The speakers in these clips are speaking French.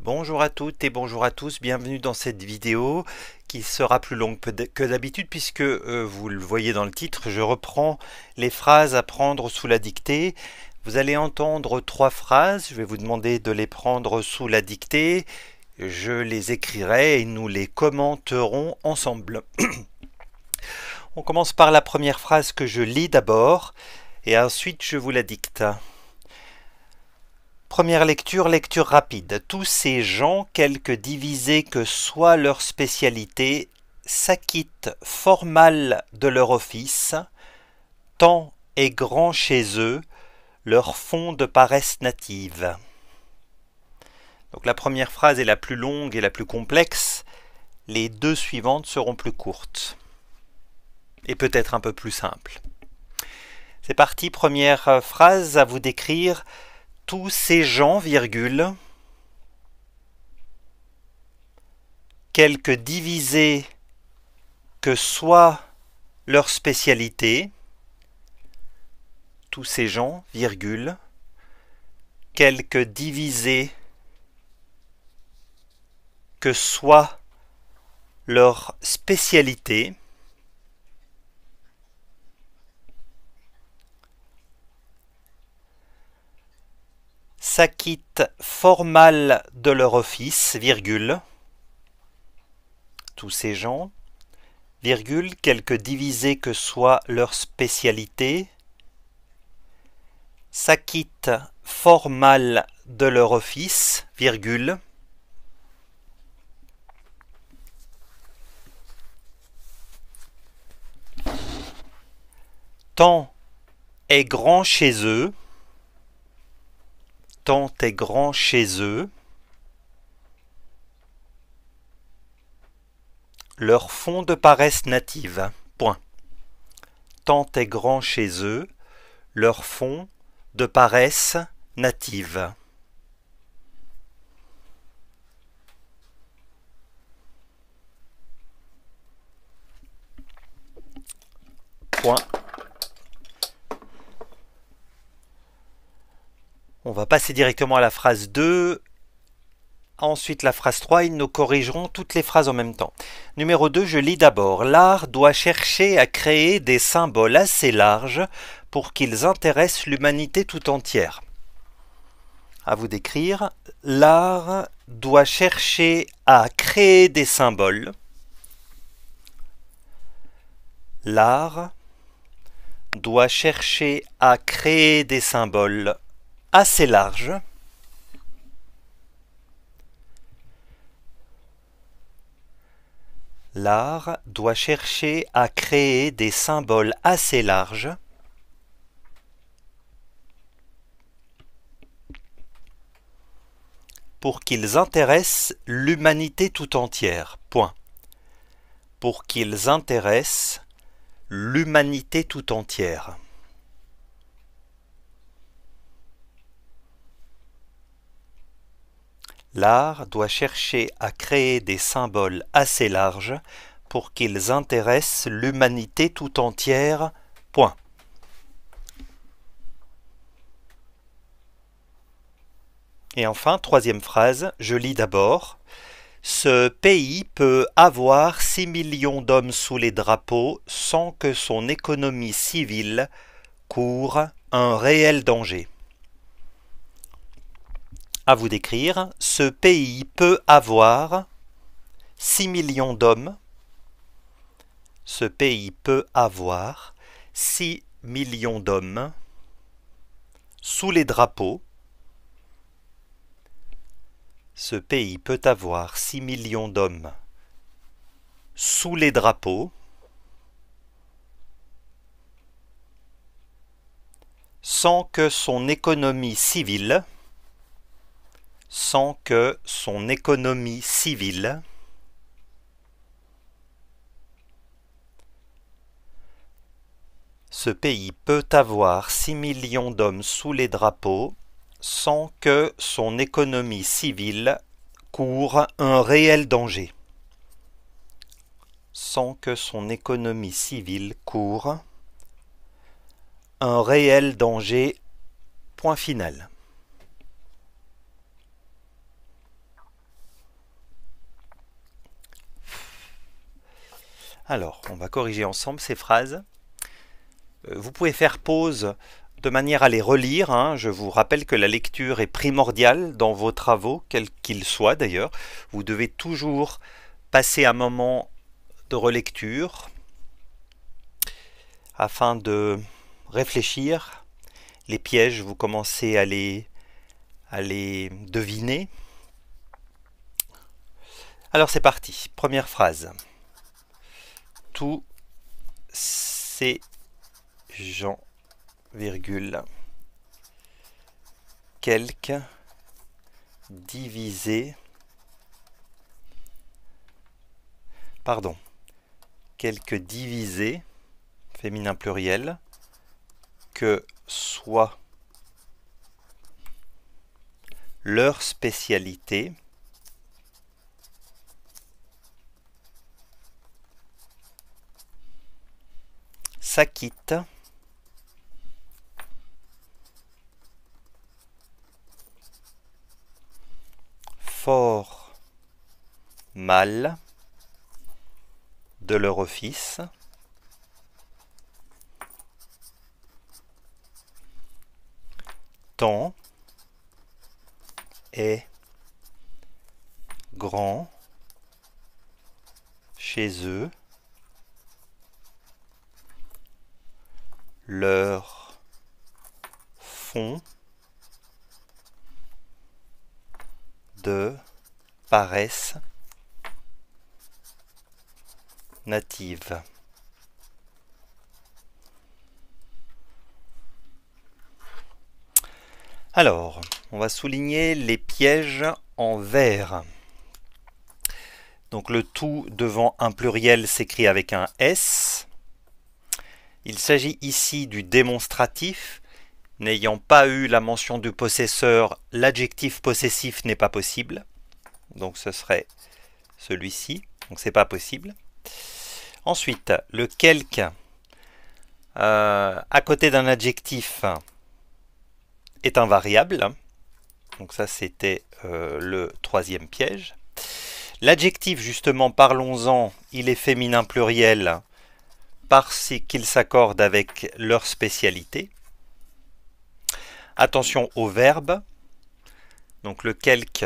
Bonjour à toutes et bonjour à tous, bienvenue dans cette vidéo qui sera plus longue que d'habitude puisque vous le voyez dans le titre, je reprends les phrases à prendre sous la dictée. Vous allez entendre 3 phrases, je vais vous demander de les prendre sous la dictée, je les écrirai et nous les commenterons ensemble. On commence par la première phrase que je lis d'abord et ensuite je vous la dicte. Première lecture, lecture rapide. Tous ces gens, quelque divisés que soit leur spécialité, s'acquittent fort mal de leur office, tant est grand chez eux leur fond de paresse native. Donc la première phrase est la plus longue et la plus complexe, les deux suivantes seront plus courtes et peut-être un peu plus simples. C'est parti, première phrase à vous décrire. Tous ces gens, virgule, quelque divisés que soit leur spécialité, tous ces gens, virgule, quelque divisés que soit leur spécialité, s'acquittent fort mal de leur office, virgule, tous ces gens, virgule, quelque divisés que soit leur spécialité, s'acquittent fort mal de leur office, virgule, tant est grand chez eux, tant est grand chez eux, leur fond de paresse native. Point. Tant est grand chez eux, leur fond de paresse native. Point. On va passer directement à la phrase 2. Ensuite, la phrase 3, et nous corrigerons toutes les phrases en même temps. Numéro 2, je lis d'abord. L'art doit chercher à créer des symboles assez larges pour qu'ils intéressent l'humanité tout entière. À vous d'écrire. L'art doit chercher à créer des symboles. L'art doit chercher à créer des symboles assez larges L'art doit chercher à créer des symboles assez larges pour qu'ils intéressent l'humanité tout entière. Point. Pour qu'ils intéressent l'humanité tout entière. L'art doit chercher à créer des symboles assez larges pour qu'ils intéressent l'humanité tout entière. Point. Et enfin, troisième phrase, je lis d'abord. Ce pays peut avoir 6 millions d'hommes sous les drapeaux sans que son économie civile court un réel danger. À vous d'écrire, ce pays peut avoir 6 millions d'hommes. Ce pays peut avoir 6 millions d'hommes sous les drapeaux. Ce pays peut avoir 6 millions d'hommes sous les drapeaux sans que son économie civile ce pays peut avoir 6 millions d'hommes sous les drapeaux sans que son économie civile court un réel danger. Sans que son économie civile court un réel danger. Point final. Alors, on va corriger ensemble ces phrases. Vous pouvez faire pause de manière à les relire, hein. Je vous rappelle que la lecture est primordiale dans vos travaux, quels qu'ils soient d'ailleurs. Vous devez toujours passer un moment de relecture afin de réfléchir. Les pièges, vous commencez à les deviner. Alors c'est parti, première phrase. Tous ces gens, virgule, quelques divisé, quelques divisés, féminin pluriel, que soit leur spécialité, s'acquitte fort mal de leur office, tant est grand chez eux leur fond de paresse native. Alors, on va souligner les pièges en vert. Donc le tout devant un pluriel s'écrit avec un S. Il s'agit ici du démonstratif. N'ayant pas eu la mention du possesseur, l'adjectif possessif n'est pas possible. Donc ce serait celui-ci. Donc c'est pas possible. Ensuite, le quelque à côté d'un adjectif est un variable. Donc ça c'était le troisième piège. L'adjectif, justement, parlons-en, il est féminin pluriel parce qu'il s'accorde avec leur spécialité. Attention au verbe. Donc le quelque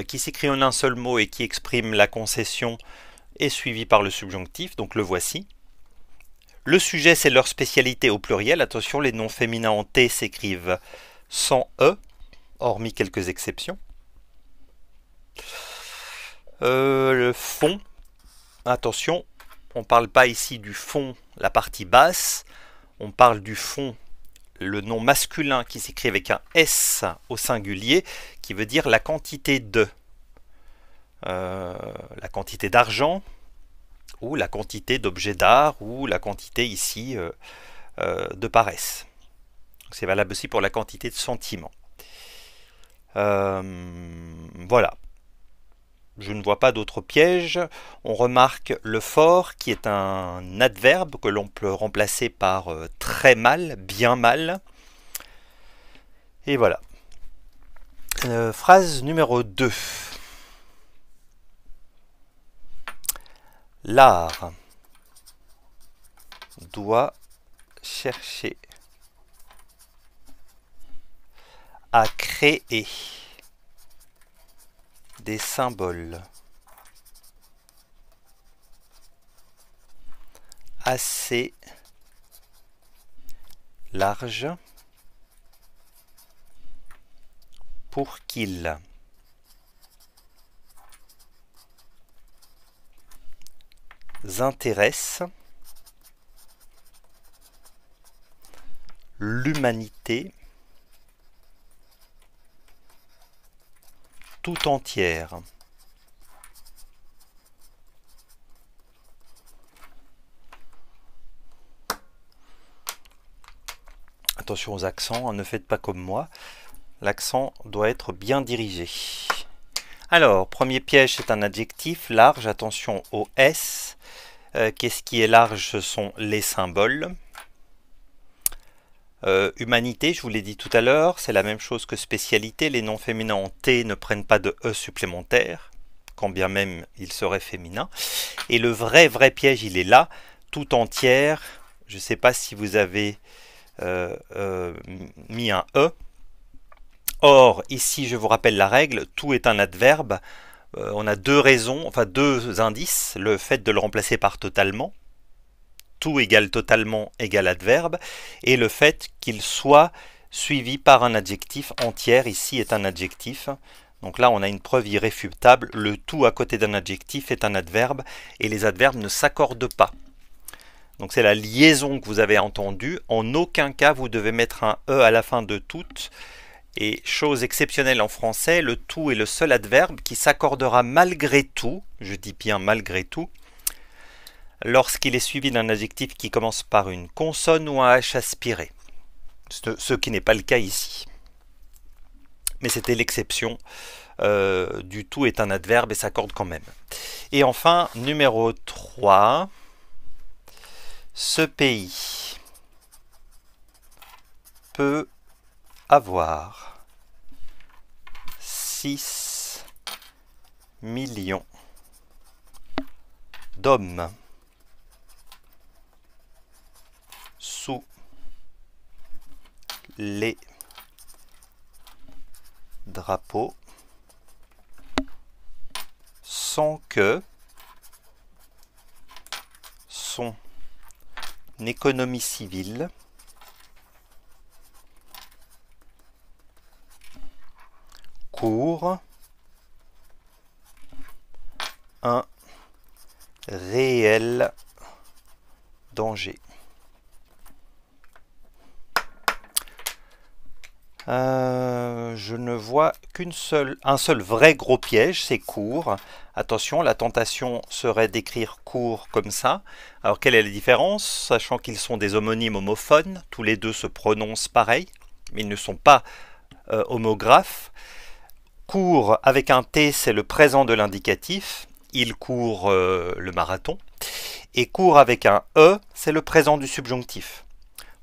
qui s'écrit en un seul mot et qui exprime la concession est suivi par le subjonctif, donc le voici. Le sujet, c'est leur spécialité au pluriel. Attention, les noms féminins en T s'écrivent sans E, hormis quelques exceptions. Le fond, attention, on ne parle pas ici du fond, la partie basse, on parle du fond, le nom masculin qui s'écrit avec un S au singulier, qui veut dire la quantité de, la quantité d'argent, ou la quantité d'objets d'art, ou la quantité ici de paresse. C'est valable aussi pour la quantité de sentiments. Voilà. Je ne vois pas d'autres pièges. On remarque le fort qui est un adverbe que l'on peut remplacer par très mal, bien mal. Et voilà. Phrase numéro 2. L'art doit chercher à créer des symboles assez larges pour qu'ils intéressent l'humanité tout entière. Attention aux accents, ne faites pas comme moi. L'accent doit être bien dirigé. Alors, premier piège, c'est un adjectif large. Attention au S. Qu'est-ce qui est large? Ce sont les symboles. Humanité, je vous l'ai dit tout à l'heure, c'est la même chose que spécialité. Les noms féminins en T ne prennent pas de E supplémentaire, quand bien même il serait féminin. Et le vrai piège, il est là, tout entière. Je ne sais pas si vous avez mis un E. Or, ici, je vous rappelle la règle, tout est un adverbe. On a deux raisons, enfin deux indices. Le fait de le remplacer par totalement, tout égale totalement égale adverbe, et le fait qu'il soit suivi par un adjectif entière, ici est un adjectif. Donc là, on a une preuve irréfutable, le tout à côté d'un adjectif est un adverbe, et les adverbes ne s'accordent pas. Donc c'est la liaison que vous avez entendue. En aucun cas, vous devez mettre un E à la fin de toute. Et chose exceptionnelle en français, le tout est le seul adverbe qui s'accordera malgré tout, je dis bien malgré tout, lorsqu'il est suivi d'un adjectif qui commence par une consonne ou un H aspiré. Ce qui n'est pas le cas ici. Mais c'était l'exception. Du tout est un adverbe et s'accorde quand même. Et enfin, numéro 3, ce pays peut avoir 6 millions d'hommes sous les drapeaux sans que son économie civile court un réel danger. Je ne vois un seul vrai gros piège, c'est court. Attention, la tentation serait d'écrire court comme ça. Alors quelle est la différence? Sachant qu'ils sont des homonymes homophones, tous les deux se prononcent pareil, mais ils ne sont pas homographes. Court avec un T, c'est le présent de l'indicatif. Il court le marathon. Et court avec un E, c'est le présent du subjonctif.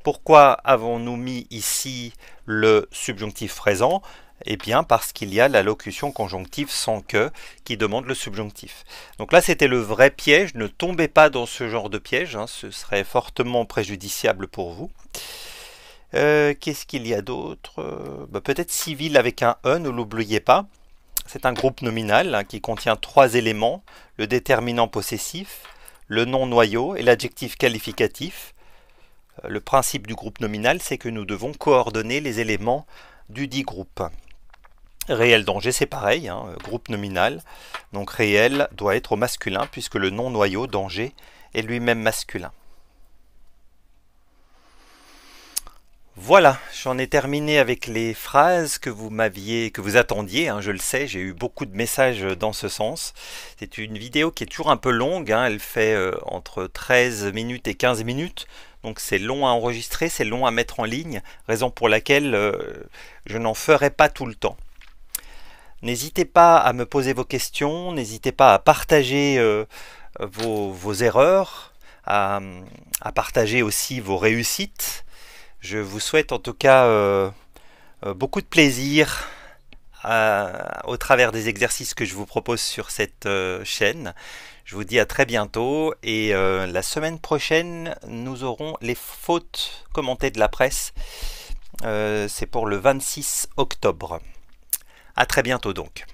Pourquoi avons-nous mis ici le subjonctif présent? Eh bien parce qu'il y a la locution conjonctive sans que qui demande le subjonctif. Donc là c'était le vrai piège, ne tombez pas dans ce genre de piège, hein, ce serait fortement préjudiciable pour vous. Qu'est-ce qu'il y a d'autre? Peut-être civil avec un E, ne l'oubliez pas. C'est un groupe nominal hein, qui contient 3 éléments, le déterminant possessif, le nom noyau et l'adjectif qualificatif. Le principe du groupe nominal, c'est que nous devons coordonner les éléments du dit groupe. Réel danger, c'est pareil, hein, groupe nominal. Donc réel doit être au masculin, puisque le nom noyau, danger, est lui-même masculin. Voilà, j'en ai terminé avec les phrases que vous attendiez, hein, je le sais, j'ai eu beaucoup de messages dans ce sens. C'est une vidéo qui est toujours un peu longue, hein, elle fait entre 13 minutes et 15 minutes, donc c'est long à enregistrer, c'est long à mettre en ligne, raison pour laquelle je n'en ferai pas tout le temps. N'hésitez pas à me poser vos questions, n'hésitez pas à partager vos erreurs, à partager aussi vos réussites. Je vous souhaite en tout cas beaucoup de plaisir au travers des exercices que je vous propose sur cette chaîne. Je vous dis à très bientôt et la semaine prochaine, nous aurons les fautes commentées de la presse. C'est pour le 26 octobre. À très bientôt donc.